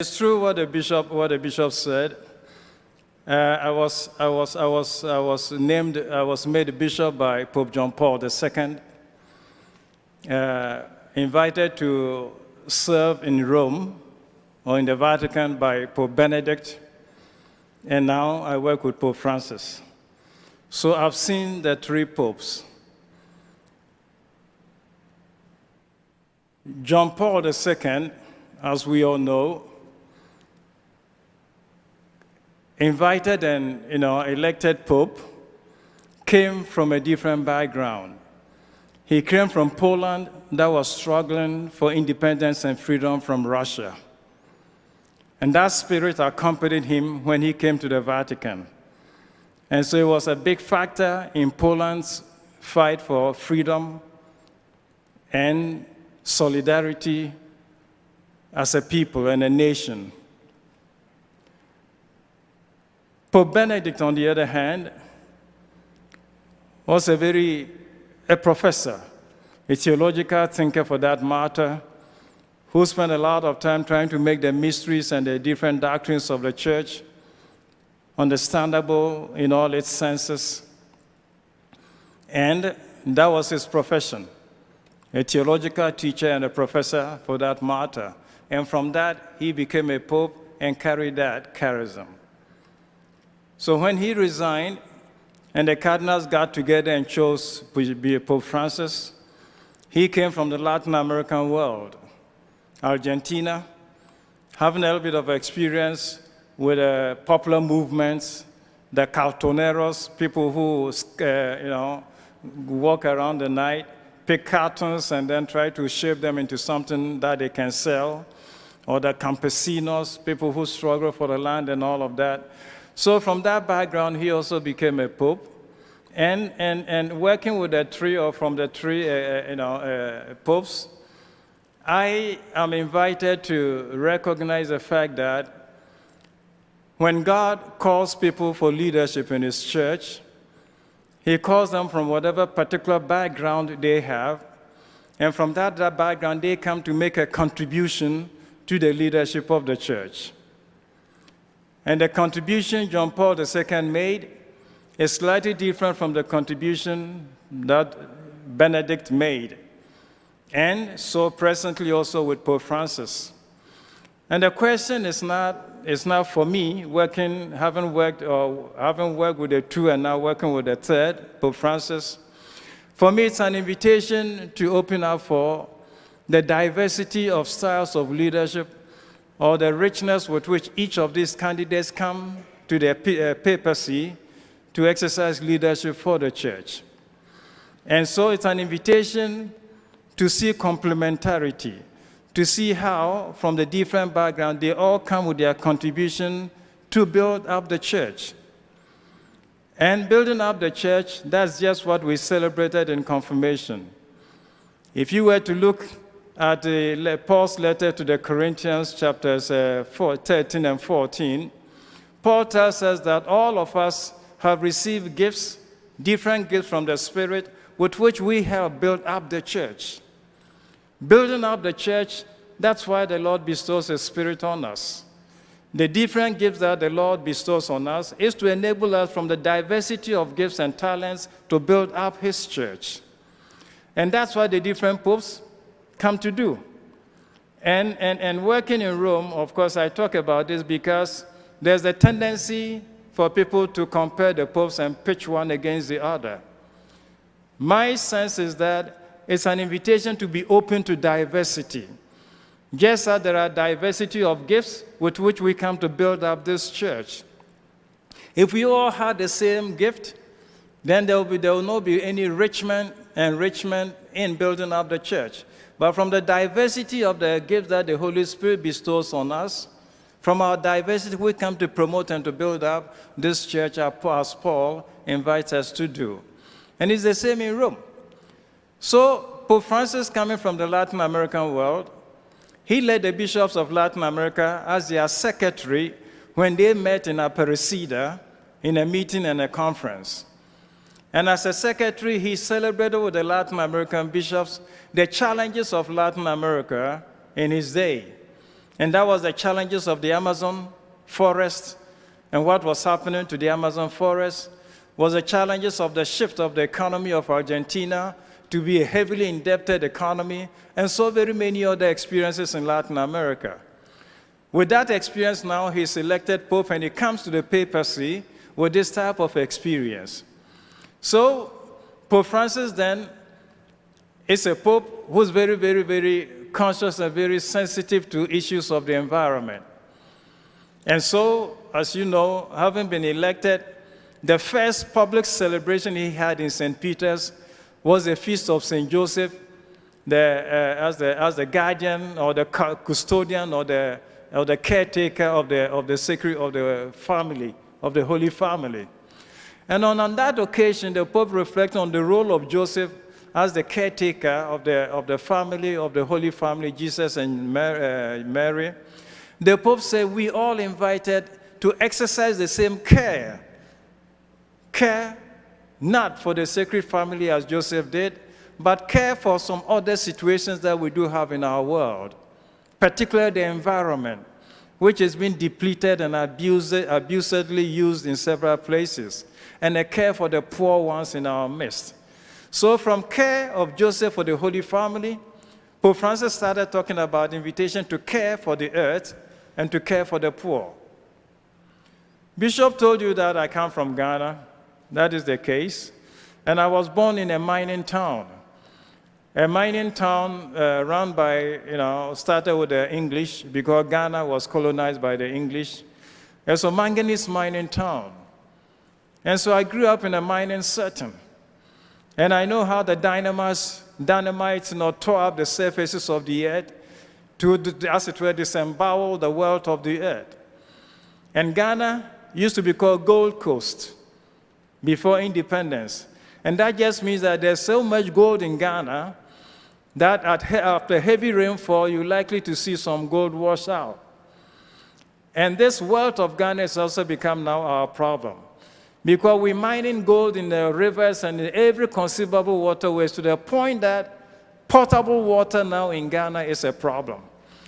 It's true what the bishop said. I was made bishop by Pope John Paul II, invited to serve in Rome or in the Vatican by Pope Benedict, and now I work with Pope Francis. So I've seen the three popes. John Paul II, as we all know, invited and elected pope, came from a different background. He came from Poland that was struggling for independence and freedom from Russia. And that spirit accompanied him when he came to the Vatican. And so it was a big factor in Poland's fight for freedom and solidarity as a people and a nation. Pope Benedict, on the other hand, was a professor, a theological thinker for that matter, who spent a lot of time trying to make the mysteries and the different doctrines of the church understandable in all its senses. And that was his profession, a theological teacher and a professor for that matter. And from that, he became a pope and carried that charism. So when he resigned, and the cardinals got together and chose to be Pope Francis, he came from the Latin American world, Argentina, having a little bit of experience with popular movements, the cartoneros, people who walk around the night, pick cartons and then try to shape them into something that they can sell, or the campesinos, people who struggle for the land and all of that. So from that background, he also became a pope. And working with the three, or from the three popes, I am invited to recognize the fact that when God calls people for leadership in his church, he calls them from whatever particular background they have. And from that background, they come to make a contribution to the leadership of the church. And the contribution John Paul II made is slightly different from the contribution that Benedict made. And so presently also with Pope Francis. And the question is not for me, having worked with the two and now working with the third, Pope Francis. For me, it's an invitation to open up for the diversity of styles of leadership, or the richness with which each of these candidates come to their papacy to exercise leadership for the church. And so it's an invitation to see complementarity, to see how, from the different backgrounds, they all come with their contribution to build up the church. And building up the church, that's just what we celebrated in confirmation. If you were to look at Paul's letter to the Corinthians, chapters 13 and 14, Paul tells us that all of us have received gifts, different gifts from the Spirit, with which we have built up the church. Building up the church, that's why the Lord bestows His Spirit on us. The different gifts that the Lord bestows on us is to enable us, from the diversity of gifts and talents, to build up His church. And that's why the different popes come to do. And working in Rome, of course, I talk about this because there's a tendency for people to compare the popes and pitch one against the other. My sense is that it's an invitation to be open to diversity. Just as there are diversity of gifts with which we come to build up this church. If we all had the same gift, then there will not be any enrichment in building up the church. But from the diversity of the gifts that the Holy Spirit bestows on us, from our diversity, we come to promote and to build up this church as Paul invites us to do. And it's the same in Rome. So Pope Francis, coming from the Latin American world, he led the bishops of Latin America as their secretary when they met in Aparecida in a meeting and a conference. And as a secretary, he celebrated with the Latin American bishops the challenges of Latin America in his day. And that was the challenges of the Amazon forest. And what was happening to the Amazon forest was the challenges of the shift of the economy of Argentina to be a heavily indebted economy, and so very many other experiences in Latin America. With that experience now, he's elected Pope, and he comes to the papacy with this type of experience. So Pope Francis then is a Pope who's very, very, very conscious and very sensitive to issues of the environment. And so, as you know, having been elected, the first public celebration he had in St. Peter's was the feast of St. Joseph, as the guardian or the custodian or the caretaker of the family, of the Holy Family. And on that occasion, the Pope reflected on the role of Joseph as the caretaker of the family, of the Holy Family, Jesus and Mary. The Pope said, we all invited to exercise the same care. Care not for the Sacred Family as Joseph did, but care for some other situations that we do have in our world, particularly the environment, which has been depleted and abusedly used in several places, and a care for the poor ones in our midst. So from care of Joseph for the Holy Family, Pope Francis started talking about the invitation to care for the earth and to care for the poor. Bishop told you that I come from Ghana. That is the case. And I was born in a mining town. A mining town run by, started with the English because Ghana was colonized by the English. It's a manganese mining town. And so I grew up in a mining setting. And I know how the dynamites tore up the surfaces of the earth to, as it were, disembowel the wealth of the earth. And Ghana used to be called Gold Coast before independence. And that just means that there's so much gold in Ghana that after heavy rainfall, you're likely to see some gold wash out. And this wealth of Ghana has also become now our problem, because we're mining gold in the rivers and in every conceivable waterways to the point that potable water now in Ghana is a problem.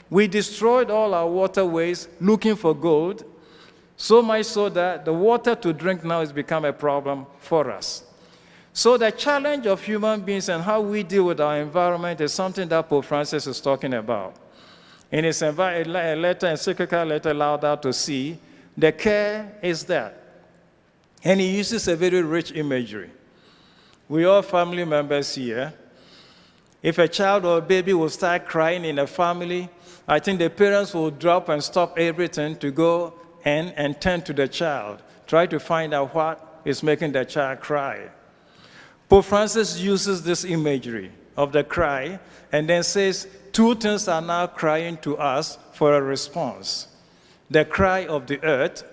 We destroyed all our waterways looking for gold, so much so that the water to drink now has become a problem for us. So the challenge of human beings and how we deal with our environment is something that Pope Francis is talking about. In his encyclical letter, Laudato Si, the care is that. And he uses a very rich imagery. We all family members here. If a child or a baby will start crying in a family, I think the parents will drop and stop everything to go and tend to the child, try to find out what is making the child cry. Pope Francis uses this imagery of the cry and then says, two things are now crying to us for a response. The cry of the earth,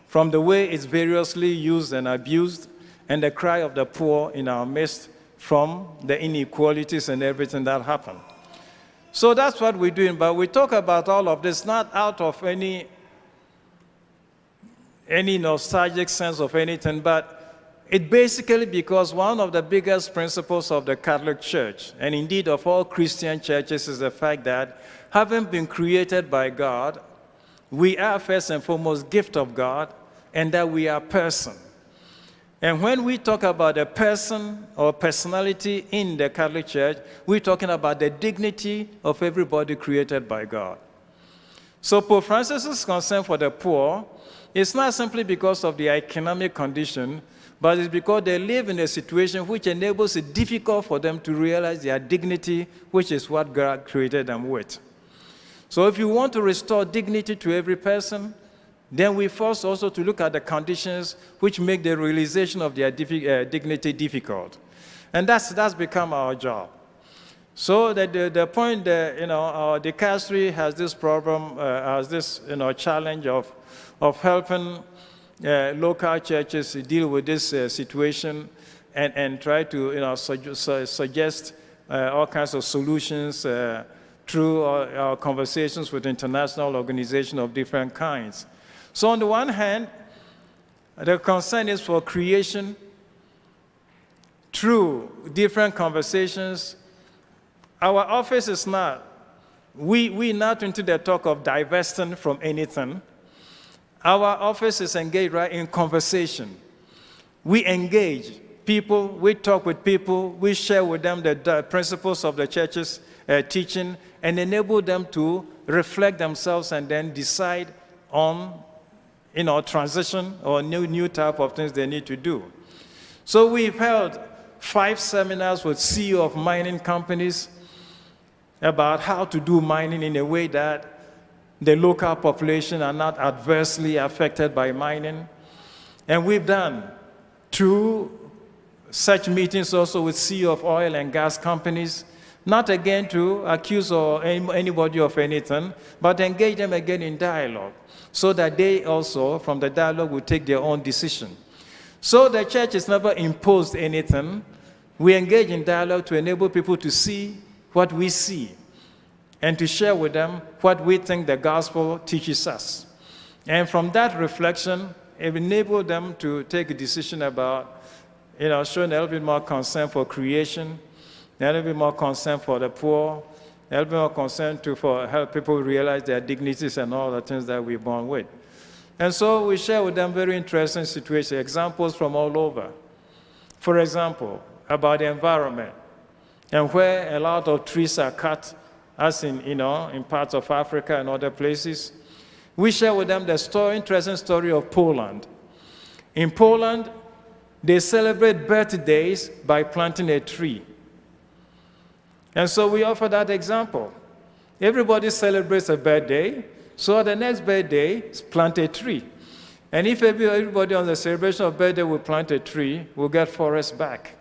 from the way it's variously used and abused, and the cry of the poor in our midst from the inequalities and everything that happened. So that's what we're doing, but we talk about all of this not out of any nostalgic sense of anything, but it basically because one of the biggest principles of the Catholic Church, and indeed of all Christian churches, is the fact that having been created by God, we are first and foremost gift of God, and that we are person. And when we talk about a person or personality in the Catholic Church, we're talking about the dignity of everybody created by God. So Pope Francis's concern for the poor is not simply because of the economic condition, but it's because they live in a situation which enables it difficult for them to realize their dignity, which is what God created them with. So if you want to restore dignity to every person, then we force also to look at the conditions which make the realization of their dignity difficult. And that's become our job. So the point that, our dicastery has this problem, has this, challenge of helping local churches deal with this situation and try to, suggest all kinds of solutions through our conversations with international organizations of different kinds. So on the one hand, the concern is for creation through different conversations. Our office is not we're not into the talk of divesting from anything. Our office is engaged right in conversation. We engage people, we talk with people, we share with them the principles of the church's teaching and enable them to reflect themselves and then decide on transition or new type of things they need to do. So we've held 5 seminars with CEO of mining companies about how to do mining in a way that the local population are not adversely affected by mining. And we've done 2 such meetings also with CEO of oil and gas companies, not again to accuse anybody of anything, but engage them again in dialogue, so that they also, from the dialogue, will take their own decision. So the church has never imposed anything. We engage in dialogue to enable people to see what we see and to share with them what we think the gospel teaches us. And from that reflection, it enabled them to take a decision about, showing a little bit more concern for creation, a little bit more concern for the poor, a little bit more concern for help people realize their dignities and all the things that we're born with. And so we share with them very interesting situations, examples from all over. For example, about the environment and where a lot of trees are cut, as in parts of Africa and other places. We share with them the interesting story of Poland. In Poland, they celebrate birthdays by planting a tree. And so we offer that example. Everybody celebrates a birthday, so the next birthday, plant a tree. And if everybody on the celebration of birthday will plant a tree, we'll get forests back.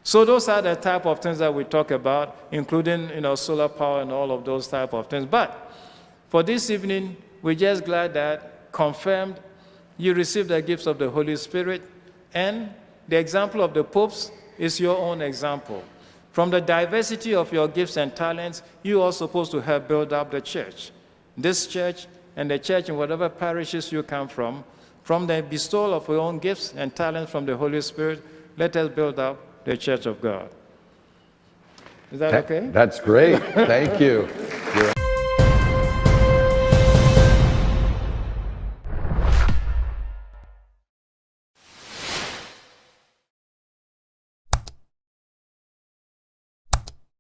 So those are the type of things that we talk about, including solar power and all of those type of things. But for this evening, we're just glad that confirmed you received the gifts of the Holy Spirit, and the example of the popes is your own example. From the diversity of your gifts and talents, you are supposed to help build up the church. This church and the church in whatever parishes you come from the bestowal of your own gifts and talents from the Holy Spirit, let us build up the church of God. Is that okay? That's great. Thank you.